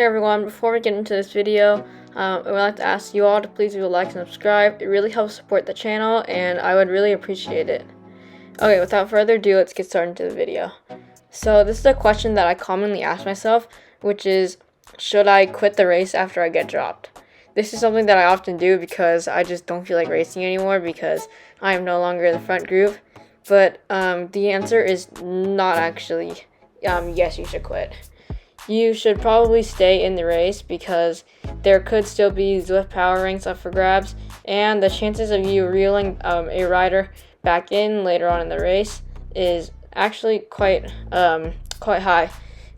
Hey everyone, before we get into this video, I would like to ask you all to please do a like and subscribe. It really helps support the channel and I would really appreciate it. Okay, without further ado, let's get started into the video. So this is a question that I commonly ask myself, which is, should I quit the race after I get dropped? This is something that I often do because I just don't feel like racing anymore because I am no longer in the front group. But the answer is not actually yes, you should quit. You should probably stay in the race because there could still be Zwift power ranks up for grabs, and the chances of you reeling a rider back in later on in the race is actually quite high.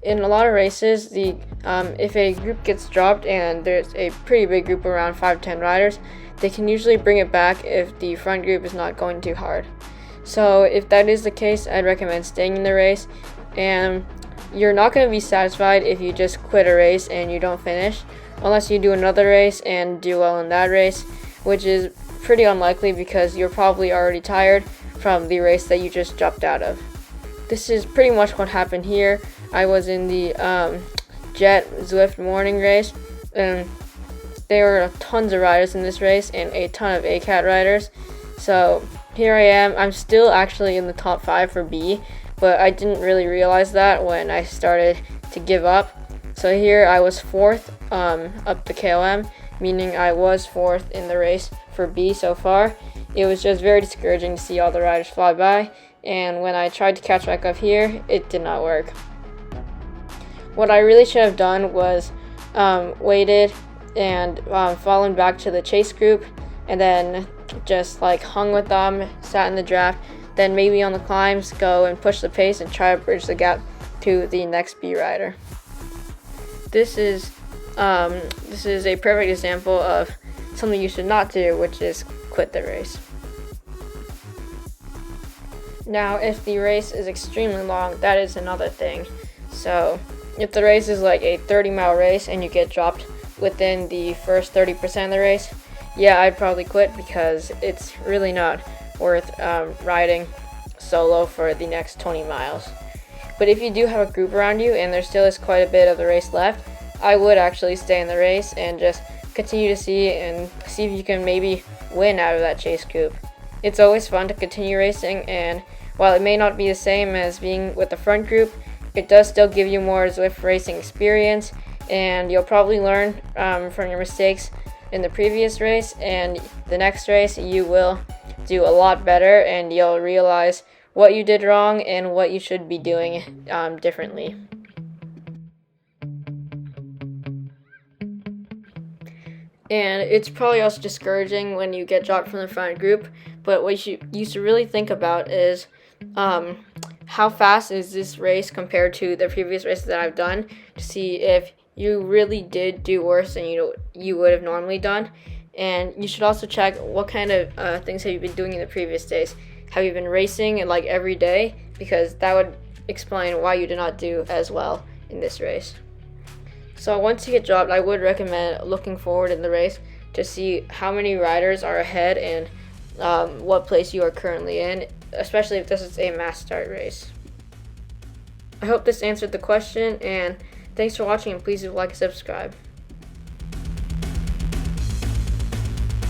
In a lot of races, if a group gets dropped and there's a pretty big group around 5-10 riders, they can usually bring it back if the front group is not going too hard. So if that is the case, I'd recommend staying in the race, and you're not going to be satisfied if you just quit a race and you don't finish, unless you do another race and do well in that race, which is pretty unlikely because you're probably already tired from the race that you just dropped out of. This is pretty much what happened here. I was in the Jet Zwift morning race, and there were tons of riders in this race and a ton of ACAT riders. So here I am. I'm still actually in the top 5 for B, but I didn't really realize that when I started to give up. So here I was 4th up the KOM, meaning I was 4th in the race for B so far. It was just very discouraging to see all the riders fly by, and when I tried to catch back up here, it did not work. What I really should have done was waited and fallen back to the chase group, and then just hung with them, sat in the draft, then maybe on the climbs go and push the pace and try to bridge the gap to the next B rider. This is a perfect example of something you should not do, which is quit the race. Now, if the race is extremely long, that is another thing. So if the race is like a 30-mile race and you get dropped within the first 30% of the race, yeah, I'd probably quit because it's really not worth riding solo for the next 20 miles. But if you do have a group around you and there still is quite a bit of the race left, I would actually stay in the race and just continue to see if you can maybe win out of that chase group. It's always fun to continue racing, and while it may not be the same as being with the front group, it does still give you more Zwift racing experience, and you'll probably learn from your mistakes in the previous race, and the next race you will do a lot better and you'll realize what you did wrong and what you should be doing differently. And it's probably also discouraging when you get dropped from the front group, but what you should really think about is how fast is this race compared to the previous races that I've done, to see if you really did do worse than you would have normally done. And you should also check what kind of things have you been doing in the previous days. Have you been racing every day? Because that would explain why you did not do as well in this race. So once you get dropped, I would recommend looking forward in the race to see how many riders are ahead and what place you are currently in, especially if this is a mass start race. I hope this answered the question, and thanks for watching, and please do like and subscribe.